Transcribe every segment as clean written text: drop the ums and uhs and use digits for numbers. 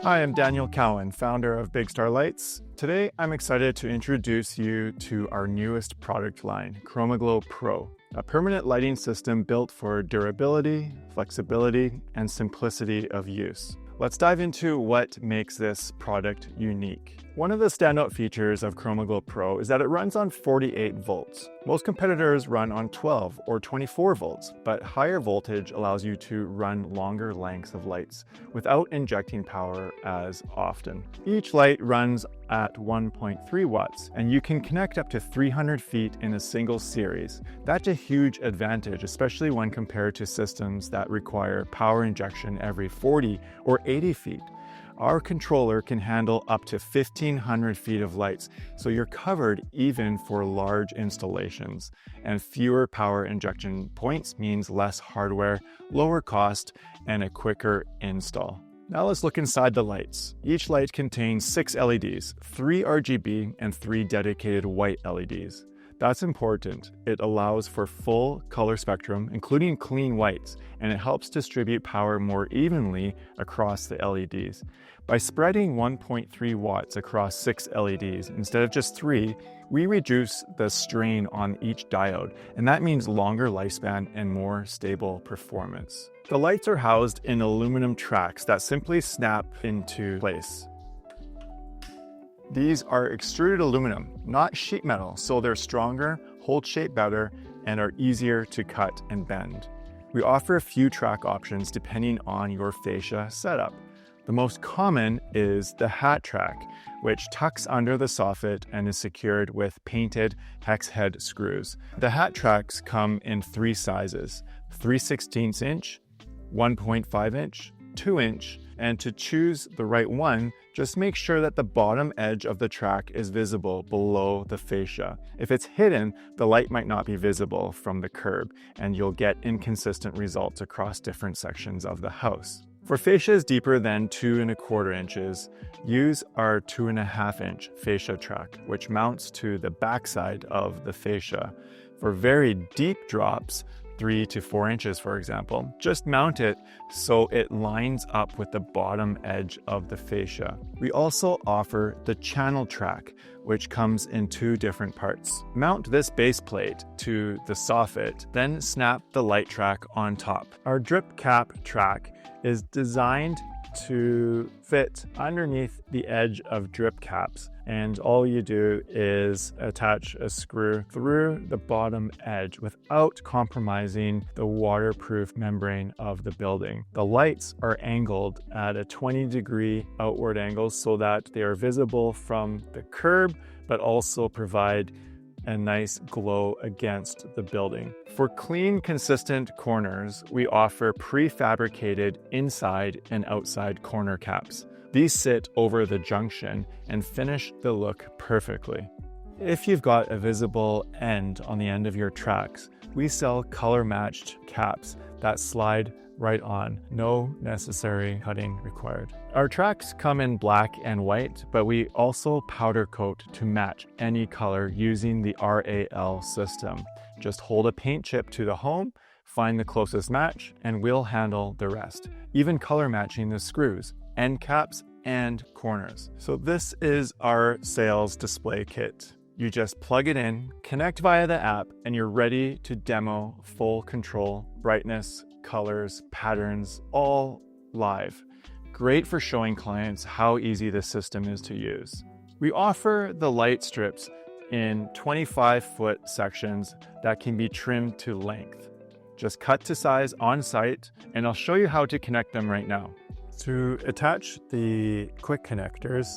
Hi, I'm Daniel Cowan, founder of Big Star Lights. Today, I'm excited to introduce you to our newest product line, Chromaglow Pro, a permanent lighting system built for durability, flexibility, and simplicity of use. Let's dive into what makes this product unique. One of the standout features of Chromaglow Pro is that it runs on 48 volts. Most competitors run on 12 or 24 volts, but higher voltage allows you to run longer lengths of lights without injecting power as often. Each light runs at 1.3 watts, and you can connect up to 300 feet in a single series. That's a huge advantage, especially when compared to systems that require power injection every 40 or 80 feet. Our controller can handle up to 1,500 feet of lights, so you're covered even for large installations. And fewer power injection points means less hardware, lower cost, and a quicker install. Now let's look inside the lights. Each light contains 6 LEDs, 3 RGB and 3 dedicated white LEDs. That's important. It allows for full color spectrum, including clean whites, and it helps distribute power more evenly across the LEDs. By spreading 1.3 watts across 6 LEDs instead of just 3, we reduce the strain on each diode, and that means longer lifespan and more stable performance. The lights are housed in aluminum tracks that simply snap into place. These are extruded aluminum, not sheet metal, so they're stronger, hold shape better, and are easier to cut and bend. We offer a few track options depending on your fascia setup. The most common is the hat track, which tucks under the soffit and is secured with painted hex head screws. The hat tracks come in 3 sizes, 3/16 inch, 1.5 inch, 2 inch, and to choose the right one, just make sure that the bottom edge of the track is visible below the fascia. If it's hidden, the light might not be visible from the curb, and you'll get inconsistent results across different sections of the house. For fascias deeper than 2¼ inches, use our 2½ inch fascia track, which mounts to the backside of the fascia. For very deep drops, 3 to 4 inches, for example, just mount it so it lines up with the bottom edge of the fascia. We also offer the channel track, which comes in 2 different parts. Mount this base plate to the soffit, then snap the light track on top. Our drip cap track is designed to fit underneath the edge of drip caps, and all you do is attach a screw through the bottom edge without compromising the waterproof membrane of the building. The lights are angled at a 20-degree outward angle so that they are visible from the curb, but also provide a nice glow against the building. For clean, consistent corners, we offer prefabricated inside and outside corner caps. These sit over the junction and finish the look perfectly. If you've got a visible end on the end of your tracks, we sell color-matched caps that slide right on, no necessary cutting required. Our tracks come in black and white, but we also powder coat to match any color using the RAL system. Just hold a paint chip to the home, find the closest match, and we'll handle the rest, even color matching the screws, end caps, and corners. So this is our sales display kit. You just plug it in, connect via the app, and you're ready to demo full control, brightness, colors, patterns, all live. Great for showing clients how easy this system is to use. We offer the light strips in 25-foot sections that can be trimmed to length. Just cut to size on site, and I'll show you how to connect them right now. To attach the quick connectors,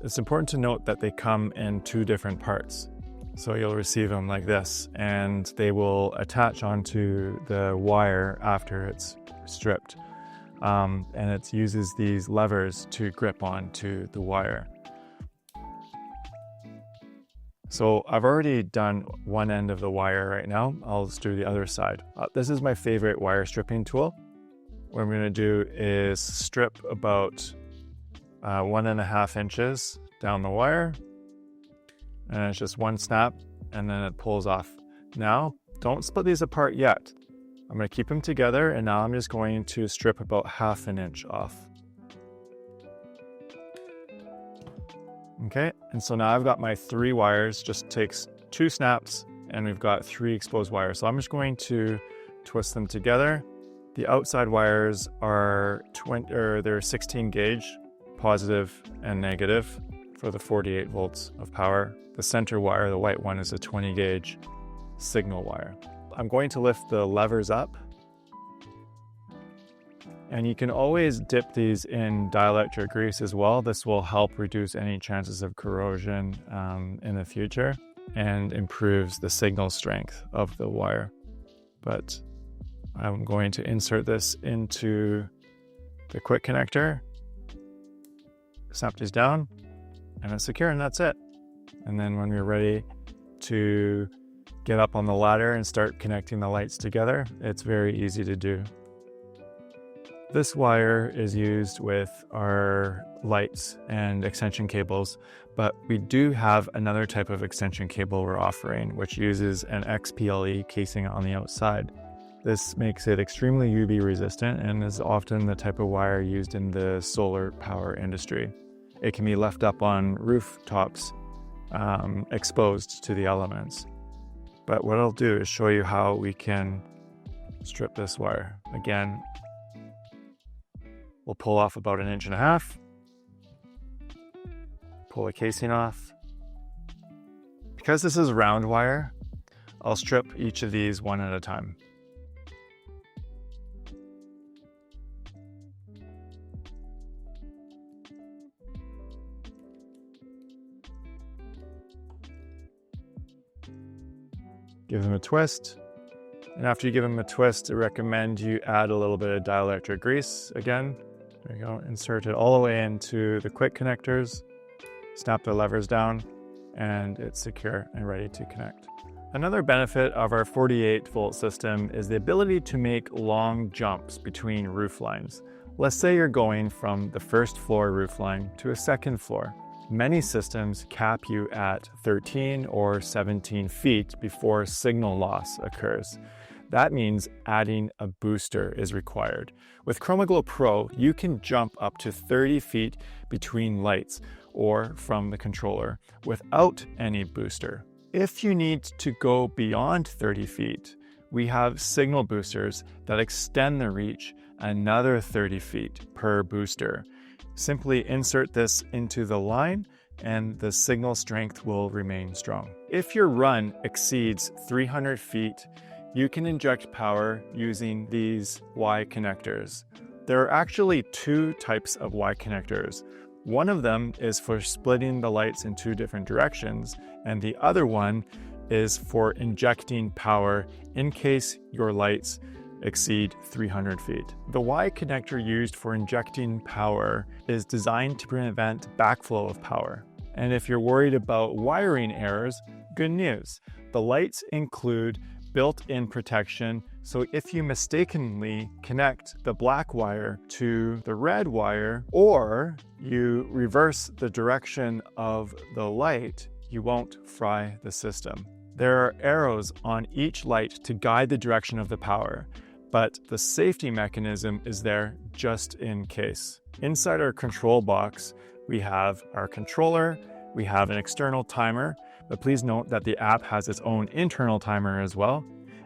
it's important to note that they come in 2 different parts. So you'll receive them like this, and they will attach onto the wire after it's stripped. And it uses these levers to grip onto the wire. So I've already done one end of the wire right now. I'll just do the other side. This is my favorite wire stripping tool. What I'm gonna do is strip about 1½ inches down the wire. And it's just one snap, and then it pulls off. Now, don't split these apart yet. I'm going to keep them together, and now I'm just going to strip about 1/2 inch off. Okay, and so now I've got my 3 wires, just takes 2 snaps, and we've got 3 exposed wires. So I'm just going to twist them together. The outside wires are they're 16 gauge, positive and negative for the 48 volts of power. The center wire, the white one, is a 20 gauge signal wire. I'm going to lift the levers up. And you can always dip these in dielectric grease as well. This will help reduce any chances of corrosion in the future and improves the signal strength of the wire. But I'm going to insert this into the quick connector, snap these down, and it's secure, and that's it. And then when we're ready to get up on the ladder and start connecting the lights together, it's very easy to do. This wire is used with our lights and extension cables, but we do have another type of extension cable we're offering, which uses an XPLE casing on the outside. This makes it extremely UV resistant and is often the type of wire used in the solar power industry. It can be left up on rooftops, exposed to the elements. But what I'll do is show you how we can strip this wire. Again, we'll pull off about 1.5 inches, pull the casing off. Because this is round wire, I'll strip each of these one at a time. Give them a twist. And after you give them a twist, I recommend you add a little bit of dielectric grease again. There you go, insert it all the way into the quick connectors, snap the levers down, and it's secure and ready to connect. Another benefit of our 48 volt system is the ability to make long jumps between roof lines. Let's say you're going from the first floor roof line to a second floor. Many systems cap you at 13 or 17 feet before signal loss occurs. That means adding a booster is required. With Chromaglow Pro, you can jump up to 30 feet between lights or from the controller without any booster. If you need to go beyond 30 feet, we have signal boosters that extend the reach another 30 feet per booster. Simply insert this into the line and the signal strength will remain strong. If your run exceeds 300 feet, you can inject power using these Y connectors. There are actually 2 types of Y connectors. One of them is for splitting the lights in 2 different directions, and the other one is for injecting power in case your lights exceed 300 feet. The Y connector used for injecting power is designed to prevent backflow of power. And if you're worried about wiring errors, good news. The lights include built-in protection, so if you mistakenly connect the black wire to the red wire, or you reverse the direction of the light, you won't fry the system. There are arrows on each light to guide the direction of the power, but the safety mechanism is there just in case. Inside our control box, we have our controller, we have an external timer, but please note that the app has its own internal timer as well.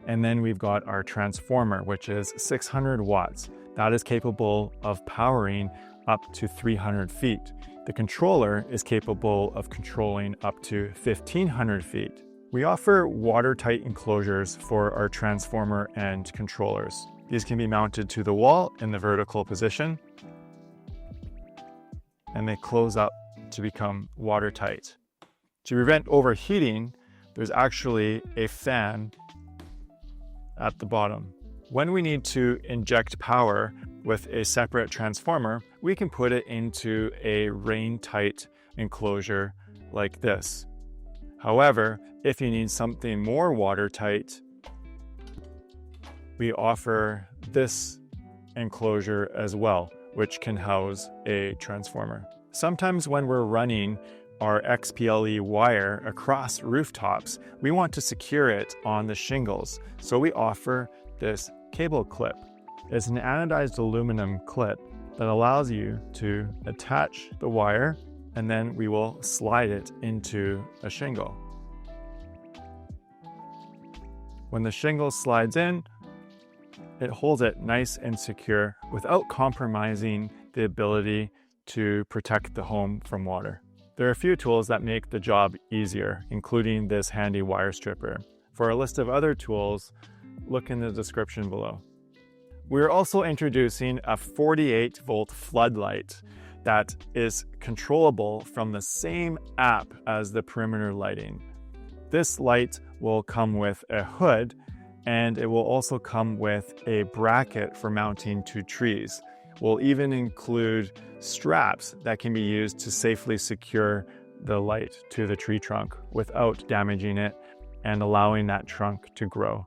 And then we've got our transformer, which is 600 watts. That is capable of powering up to 300 feet. The controller is capable of controlling up to 1,500 feet. We offer watertight enclosures for our transformer and controllers. These can be mounted to the wall in the vertical position, and they close up to become watertight. To prevent overheating, there's actually a fan at the bottom. When we need to inject power with a separate transformer, we can put it into a rain-tight enclosure like this. However, if you need something more watertight, we offer this enclosure as well, which can house a transformer. Sometimes when we're running our XPLE wire across rooftops, we want to secure it on the shingles. So we offer this cable clip. It's an anodized aluminum clip that allows you to attach the wire and then we will slide it into a shingle. When the shingle slides in, it holds it nice and secure without compromising the ability to protect the home from water. There are a few tools that make the job easier, including this handy wire stripper. For a list of other tools, look in the description below. We're also introducing a 48-volt floodlight that is controllable from the same app as the perimeter lighting. This light will come with a hood, and it will also come with a bracket for mounting to trees. We'll even include straps that can be used to safely secure the light to the tree trunk without damaging it and allowing that trunk to grow.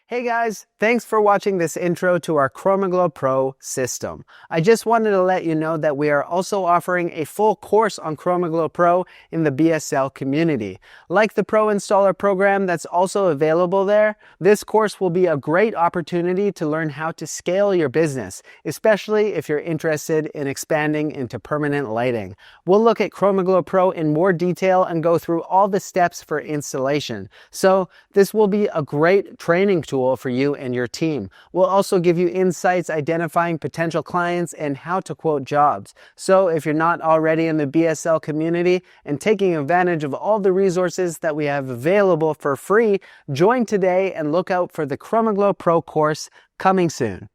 Hey guys, thanks for watching this intro to our Chromaglow Pro system. I just wanted to let you know that we are also offering a full course on Chromaglow Pro in the BSL community. Like the Pro Installer program that's also available there, this course will be a great opportunity to learn how to scale your business, especially if you're interested in expanding into permanent lighting. We'll look at Chromaglow Pro in more detail and go through all the steps for installation. So this will be a great training tool for you and your team. We'll also give you insights identifying potential clients and how to quote jobs. So if you're not already in the BSL community and taking advantage of all the resources that we have available for free, join today and look out for the Chromaglow Pro course coming soon.